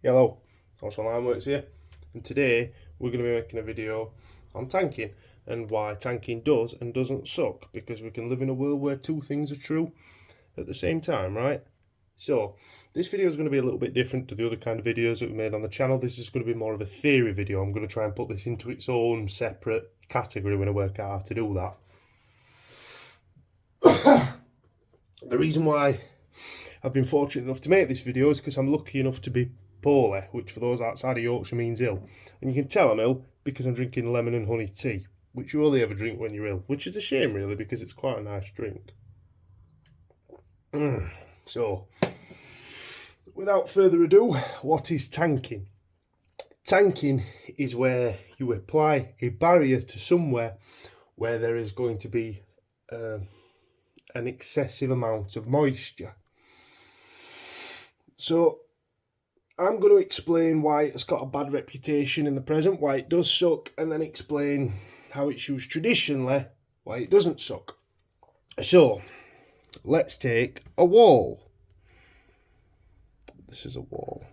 Hello, House Online Works here, and today we're going to be making a video on tanking and why tanking does and doesn't suck, because we can live in a world where two things are true at the same time, right? So this video is going to be a little bit different to the other kind of videos that we made on the channel. This is going to be more of a theory video. I'm going to try and put this into its own separate category when I work out how to do that. The reason why I've been fortunate enough to make this video is because I'm lucky enough to be poorly, which for those outside of Yorkshire means ill. And you can tell I'm ill because I'm drinking lemon and honey tea, which you only ever drink when you're ill, which is a shame really, because it's quite a nice drink. So, without further ado, what is tanking? Tanking is where you apply a barrier to somewhere where there is going to be an excessive amount of moisture. So, I'm going to explain why it's got a bad reputation in the present, why it does suck, and then explain how it's used traditionally, why it doesn't suck. So, let's take a wall. This is a wall.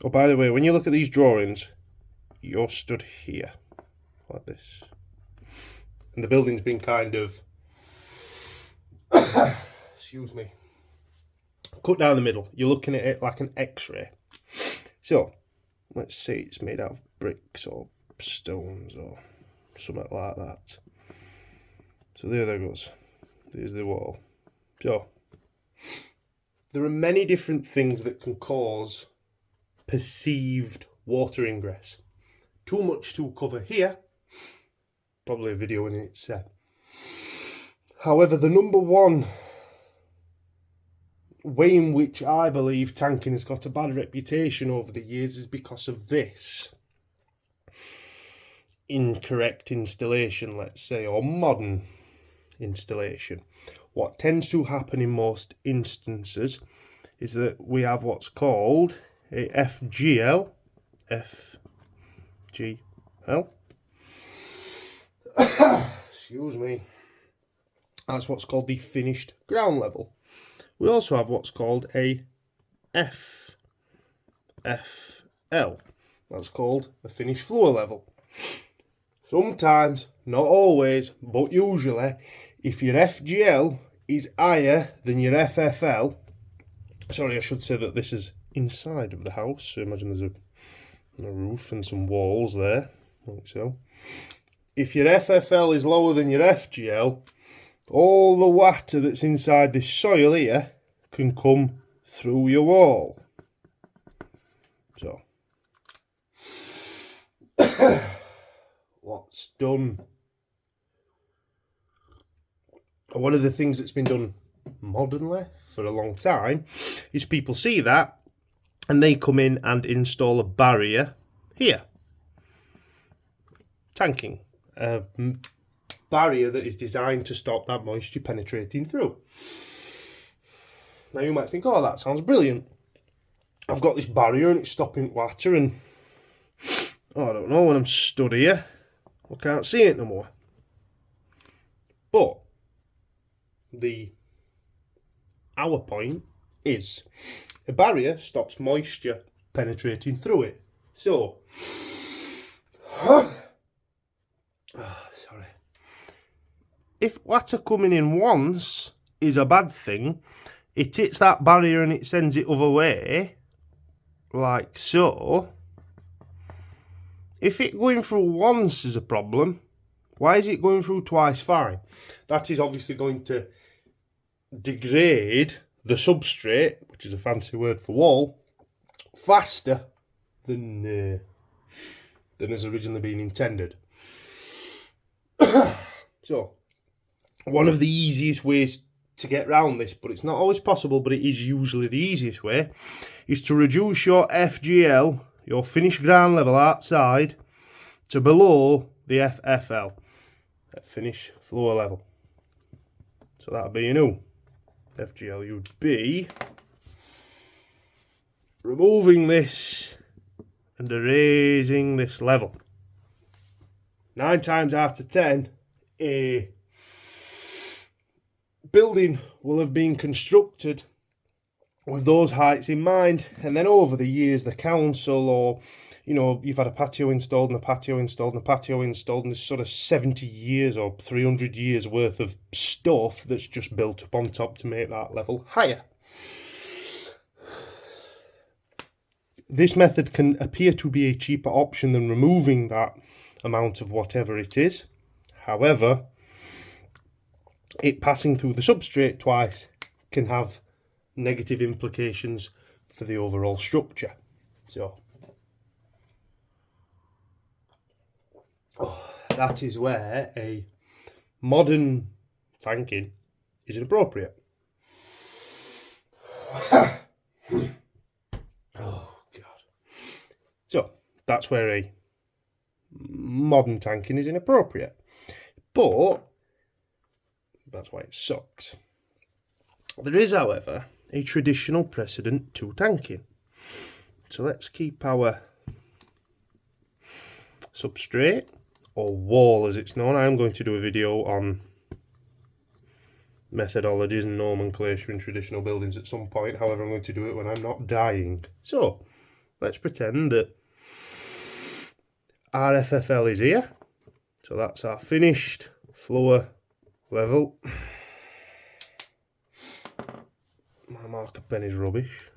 Oh, by the way, when you look at these drawings, you're stood here, like this. And the building's been kind of, excuse me, cut down the middle. You're looking at it like an X-ray. So, let's say it's made out of bricks or stones or something like that. So there goes. There's the wall. So, there are many different things that can cause perceived water ingress. Too much to cover here. Probably a video in itself. However, the number one way in which I believe tanking has got a bad reputation over the years is because of this incorrect installation, let's say, or modern installation. What tends to happen in most instances is that we have what's called a FGL, excuse me, that's what's called the finished ground level. We also have what's called a FFL. That's called a finished floor level. Sometimes, not always, but usually, if your FGL is higher than your FFL, sorry, I should say that this is inside of the house, so imagine there's a roof and some walls there, like so. If your FFL is lower than your FGL, all the water that's inside this soil here can come through your wall. So, what's done? One of the things that's been done modernly for a long time is people see that and they come in and install a barrier here. Tanking. Barrier that is designed to stop that moisture penetrating through. Now you might think, oh, that sounds brilliant. I've got this barrier and it's stopping water and, oh, I don't know, when I'm stood here, I can't see it no more. But our point is a barrier stops moisture penetrating through it. So, sorry. If water coming in once is a bad thing, it hits that barrier and it sends it other way, like so. If it going through once is a problem, why is it going through twice fine? That is obviously going to degrade the substrate, which is a fancy word for wall, faster than has originally been intended. So, one of the easiest ways to get around this, but it's not always possible, but it is usually the easiest way, is to reduce your FGL, your finished ground level outside, to below the FFL, finished floor level. So that would be a new FGL. You'd be removing this and raising this level. 9 times out of 10, a building will have been constructed with those heights in mind, and then over the years the council, or you've had a patio installed and a patio installed and a patio installed, and there's sort of 70 years or 300 years worth of stuff that's just built up on top to make that level higher. This method can appear to be a cheaper option than removing that amount of whatever it is. However, it passing through the substrate twice can have negative implications for the overall structure. So that is where a modern tanking is inappropriate. Oh God. So that's where a modern tanking is inappropriate. But that's why it sucks. There is, however, a traditional precedent to tanking. So let's keep our substrate, or wall as it's known. I'm going to do a video on methodologies and nomenclature in traditional buildings at some point. However, I'm going to do it when I'm not dying. So let's pretend that our FFL is here. So that's our finished floor level. My marker pen is rubbish.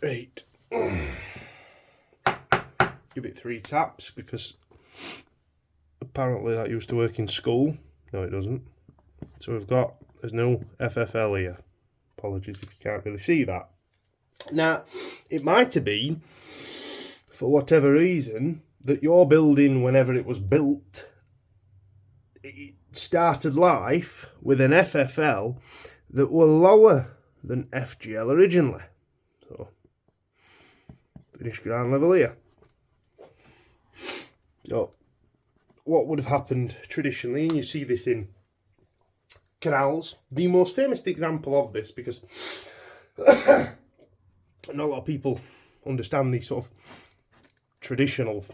Right. Give it 3 taps because apparently that used to work in school. No, it doesn't. So there's no FFL here. Apologies if you can't really see that. Now, it might have been, for whatever reason, that your building, whenever it was built, it started life with an FFL that were lower than FGL originally. So, finished ground level here. So, what would have happened traditionally, and you see this in canals, the most famous example of this, because not a lot of people understand the sort of traditional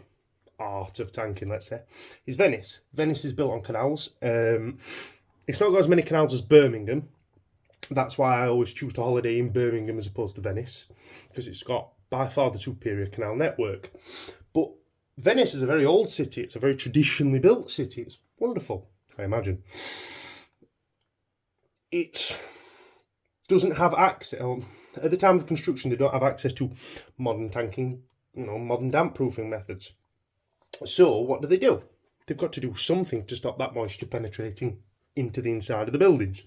art of tanking, let's say, is Venice. Venice is built on canals. It's not got as many canals as Birmingham. That's why I always choose to holiday in Birmingham as opposed to Venice, because it's got by far the superior canal network. But Venice is a very old city. It's a very traditionally built city. It's wonderful, I imagine. It doesn't have access, at the time of construction, they don't have access to modern tanking, modern damp proofing methods. So what do? They've got to do something to stop that moisture penetrating into the inside of the buildings.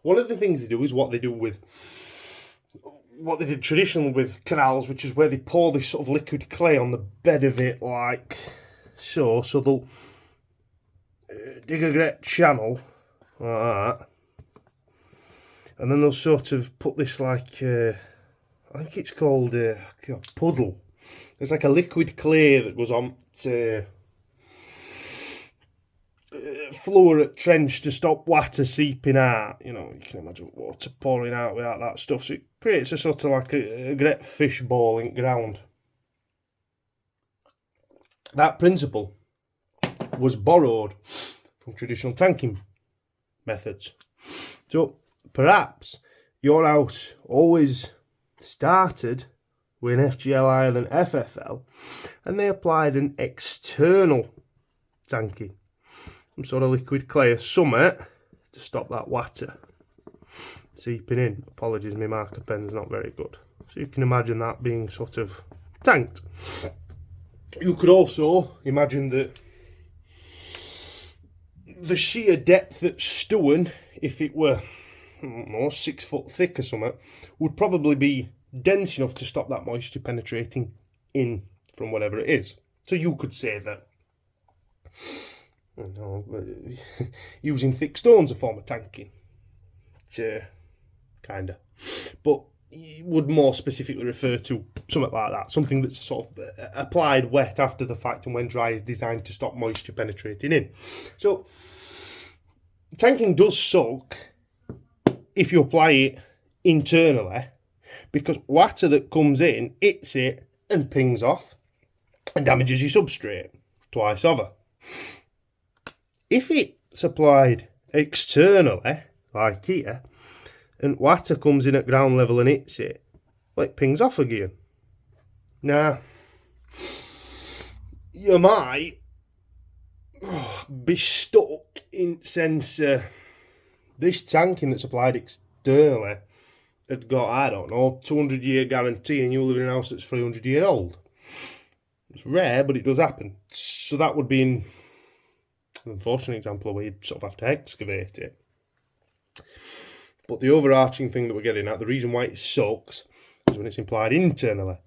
One of the things they do is what they did traditionally with canals, which is where they pour this sort of liquid clay on the bed of it like so. So they'll dig a great channel like that, and then they'll sort of put this like, I think it's called a puddle. It's like a liquid clay that goes on to floor at trench to stop water seeping out. You can imagine water pouring out without that stuff. So it creates a sort of like a great fish ball in ground. That principle was borrowed from traditional tanking methods. So perhaps your house always started with an FGL higher than FFL, and they applied an external tanking, some sort of liquid clay or summit to stop that water seeping in. Apologies, my marker pen's not very good. So you can imagine that being sort of tanked. You could also imagine that the sheer depth at Stewin, if it were 6 foot thick or something, would probably be dense enough to stop that moisture penetrating in from whatever it is. So you could say that using thick stone's a form of tanking. Kinda. But it would more specifically refer to something like that. Something that's sort of applied wet after the fact and when dry is designed to stop moisture penetrating in. So tanking does suck if you apply it internally, because water that comes in hits it and pings off and damages your substrate. twice over. If it's applied externally, like here, and water comes in at ground level and hits it, well, it pings off again. Now, you might be stuck in sense this tanking that's applied externally had got, I don't know, 200-year guarantee, and you live in a house that's 300 year old. It's rare, but it does happen. So that would be an unfortunate example where you'd sort of have to excavate it. But the overarching thing that we're getting at, the reason why it sucks, is when it's applied internally.